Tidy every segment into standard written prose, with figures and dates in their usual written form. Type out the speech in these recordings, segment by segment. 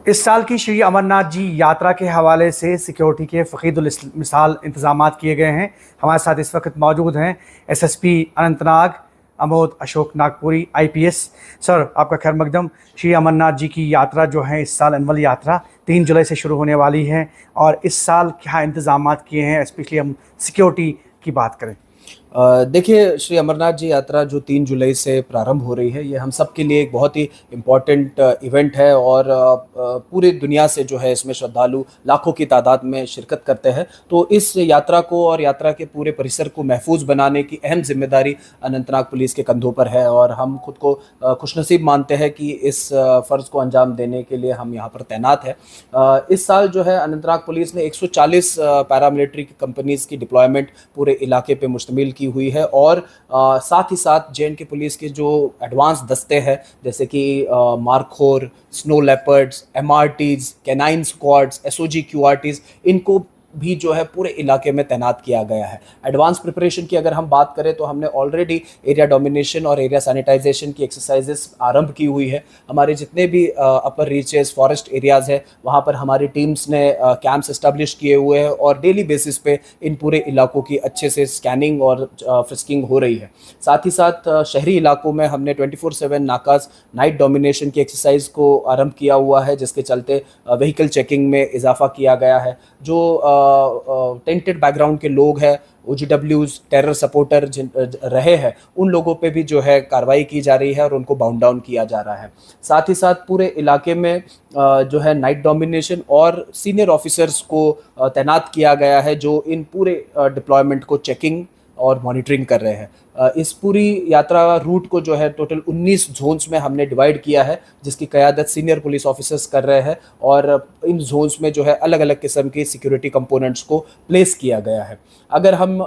इस साल की श्री अमरनाथ जी यात्रा के हवाले से सिक्योरिटी के फ़कीदुल मिसाल इंतजाम किए गए हैं। हमारे साथ इस वक्त मौजूद हैं SSP Anantnag Amod Ashok Nagpuri IPS. Sir, आपका खैर मकदम। श्री अमरनाथ जी की यात्रा जो है इस साल एनुअल यात्रा 3 जुलाई से शुरू होने वाली है, और इस साल क्या इंतजाम किए हैं, स्पेशली हम सिक्योरिटी की बात करें। देखिए, श्री अमरनाथ जी यात्रा जो 3 जुलाई से प्रारंभ हो रही है, ये हम सब के लिए एक बहुत ही इम्पॉर्टेंट इवेंट है और पूरी दुनिया से जो है इसमें श्रद्धालु लाखों की तादाद में शिरकत करते हैं। तो इस यात्रा को और यात्रा के पूरे परिसर को महफूज बनाने की अहम जिम्मेदारी अनंतनाग पुलिस के कंधों पर है, और हम खुद को खुशनसीब मानते हैं कि इस फ़र्ज़ को अंजाम देने के लिए हम यहाँ पर तैनात हैं। इस साल जो है अनंतनाग पुलिस ने 140 पैरामिलिट्री कंपनीज़ की डिप्लॉयमेंट पूरे इलाके पे मुश्तमिल की हुई है, और साथ ही साथ जे.एंड.के पुलिस के जो एडवांस दस्ते हैं, जैसे कि markhor, snow leopards, MRTs, canine squads, SOG QRTs, इनको भी जो है पूरे इलाके में तैनात किया गया है। एडवांस प्रिपरेशन की अगर हम बात करें तो हमने ऑलरेडी एरिया डोमिनेशन और एरिया सैनिटाइजेशन की एक्सरसाइजेस आरंभ की हुई है। हमारे जितने भी अपर रीचेस, फॉरेस्ट एरियाज़ है, वहाँ पर हमारी टीम्स ने कैंप्स इस्टेब्लिश किए हुए हैं, और डेली बेसिस पे इन पूरे इलाकों की अच्छे से स्कैनिंग और फ्रिस्किंग हो रही है। साथ ही साथ शहरी इलाकों में हमने 24/7 नाकाज नाइट डोमिनेशन की एक्सरसाइज को आरंभ किया हुआ है, जिसके चलते व्हीकल चेकिंग में इजाफा किया गया है। जो टेंटेड बैकग्राउंड के लोग हैं, OGWs, टेरर सपोर्टर जिन रहे हैं, उन लोगों पे भी जो है कार्रवाई की जा रही है और उनको बाउंड डाउन किया जा रहा है। साथ ही साथ पूरे इलाके में जो है नाइट डोमिनेशन और सीनियर ऑफिसर्स को तैनात किया गया है, जो इन पूरे डिप्लॉयमेंट को चेकिंग और मॉनिटरिंग कर रहे हैं। इस पूरी यात्रा रूट को जो है टोटल 19 जोन्स में हमने डिवाइड किया है, जिसकी क़यादत सीनियर पुलिस ऑफिसर्स कर रहे हैं, और इन जोन्स में जो है अलग अलग किस्म के सिक्योरिटी कंपोनेंट्स को प्लेस किया गया है। अगर हम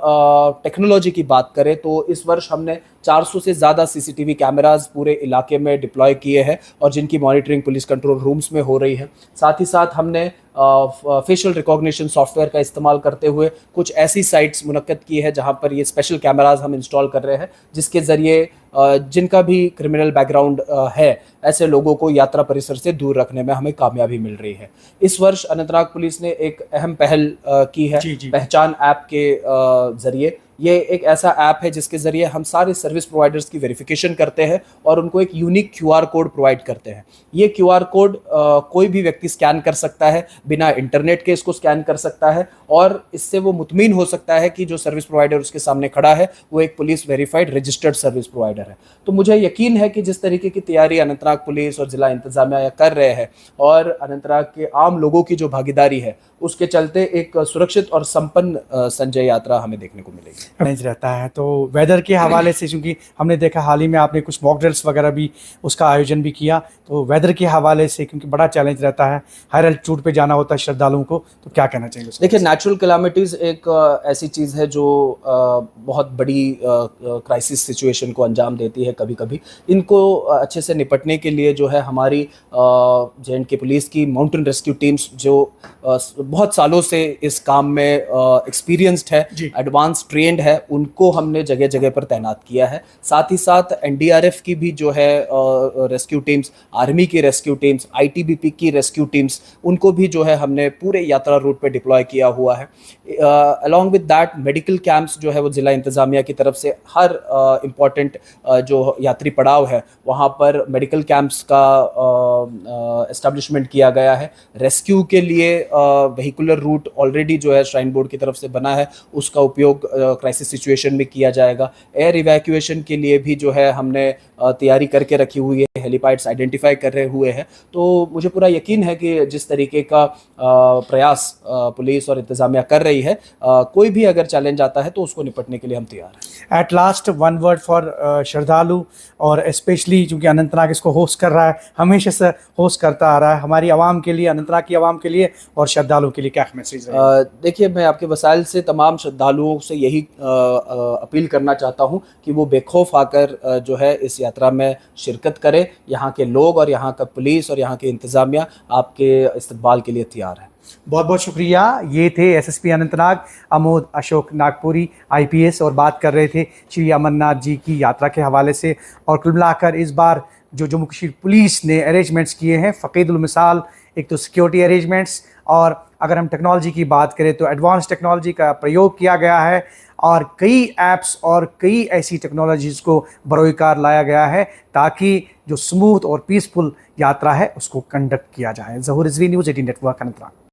टेक्नोलॉजी की बात करें तो इस वर्ष हमने 400 से ज़्यादा CCTV कैमराज पूरे इलाके में डिप्लॉय किए हैं, और जिनकी मॉनिटरिंग पुलिस कंट्रोल रूम्स में हो रही है। साथ ही साथ हमने फेशियल रिकॉग्निशन सॉफ्टवेयर का इस्तेमाल करते हुए कुछ ऐसी साइट्स मुनक्कद की है जहां पर ये स्पेशल कैमराज हम इंस्टॉल कर रहे हैं, जिसके ज़रिए जिनका भी क्रिमिनल बैकग्राउंड है, ऐसे लोगों को यात्रा परिसर से दूर रखने में हमें कामयाबी मिल रही है। इस वर्ष अनंतनाग पुलिस ने एक अहम पहल की है। जी। पहचान ऐप के ज़रिए। ये एक ऐसा ऐप है जिसके ज़रिए हम सारे सर्विस प्रोवाइडर्स की वेरिफिकेशन करते हैं और उनको एक यूनिक QR कोड प्रोवाइड करते हैं। ये QR कोड कोई भी व्यक्ति स्कैन कर सकता है, बिना इंटरनेट के इसको स्कैन कर सकता है, और इससे वो मुतमिन हो सकता है कि जो सर्विस प्रोवाइडर उसके सामने खड़ा है वो एक police verified registered service provider है। तो मुझे यकीन है कि जिस तरीके की तैयारी अनंतनाग पुलिस और ज़िला इंतज़ामिया कर रहे हैं, और अनंतनाग के आम लोगों की जो भागीदारी है, उसके चलते एक सुरक्षित और संपन्न संजय यात्रा हमें देखने को मिलेगी। चैलेंज रहता है तो वेदर के हवाले से, क्योंकि हमने देखा हाल ही में आपने कुछ मॉक ड्रिल्स वगैरह भी उसका आयोजन भी किया, तो वेदर के हवाले से क्योंकि बड़ा चैलेंज रहता है, हायर एल्टीट्यूड पे जाना होता है श्रद्धालुओं को, तो क्या कहना चाहिए? देखिए, नेचुरल कैलामिटीज़ एक ऐसी चीज़ है जो बहुत बड़ी क्राइसिस सिचुएशन को अंजाम देती है कभी कभी। इनको अच्छे से निपटने के लिए जो है हमारी जे.एंड.के पुलिस की माउंटेन रेस्क्यू टीम्स, जो बहुत सालों से इस काम में एक्सपीरियंस्ड है, एडवांस ट्रेंड है, उनको हमने जगह जगह पर तैनात किया है। साथ ही साथ NDRF की भी जो है रेस्क्यू टीम्स, आर्मी की रेस्क्यू टीम्स, ITBP की रेस्क्यू टीम्स, उनको भी जो है हमने पूरे यात्रा रूट पे डिप्लॉय किया हुआ है। Along with that medical camps जो है वो ज़िला इंतज़ामिया की तरफ से हर इम्पॉर्टेंट जो यात्री पड़ाव है वहाँ पर मेडिकल कैंप्स का एस्टेब्लिशमेंट किया गया है। रेस्क्यू के लिए व्हीकुलर रूट ऑलरेडी जो है श्राइन बोर्ड की तरफ से बना है, उसका उपयोग क्राइसिस सिचुएशन में किया जाएगा। एयर इवैक्यूएशन के लिए भी जो है हमने तैयारी करके रखी हुई है, हेलीपैड्स आइडेंटिफाई कर रहे हुए हैं। तो मुझे पूरा यकीन है कि जिस तरीके का प्रयास पुलिस और इंतज़ामिया कर रही है, कोई भी अगर चैलेंज आता है तो उसको निपटने के लिए हम तैयार हैं। At last one word for श्रद्धालु, और स्पेशली चूँकि अनंतनाग इसको होस्ट कर रहा है, हमेशा से होस्ट करता आ रहा है, हमारी आवाम के लिए, अनंतनाग की आवाम के लिए और श्रद्धालुओं के लिए क्या मैसेज है? देखिए, मैं आपके वसाइल से तमाम श्रद्धालुओं से यही अपील करना चाहता हूँ कि वो बेखौफ आकर जो है इस यात्रा में शिरकत करें। यहाँ के लोग और यहाँ का पुलिस और यहाँ की इंतज़ामिया आपके इस्तकबाल के लिए तैयार है। बहुत बहुत शुक्रिया। ये थे एसएसपी अनंतनाग अमोद अशोक नागपुरी आईपीएस, और बात कर रहे थे श्री अमरनाथ जी की यात्रा के हवाले से। और कुल मिलाकर इस बार जो जम्मू कश्मीर पुलिस ने अरेंजमेंट्स किए हैं फ़कीदुल मिसाल एक तो सिक्योरिटी अरेंजमेंट्स, और अगर हम टेक्नोलॉजी की बात करें तो एडवांस टेक्नोलॉजी का प्रयोग किया गया है और कई ऐप्स और कई ऐसी टेक्नोलॉजीज़ को बरोकार लाया गया है ताकि जो स्मूथ और पीसफुल यात्रा है उसको कंडक्ट किया जाए। ज़हूर रिजवी, न्यूज़ 18 नेटवर्क, अनंतनाग।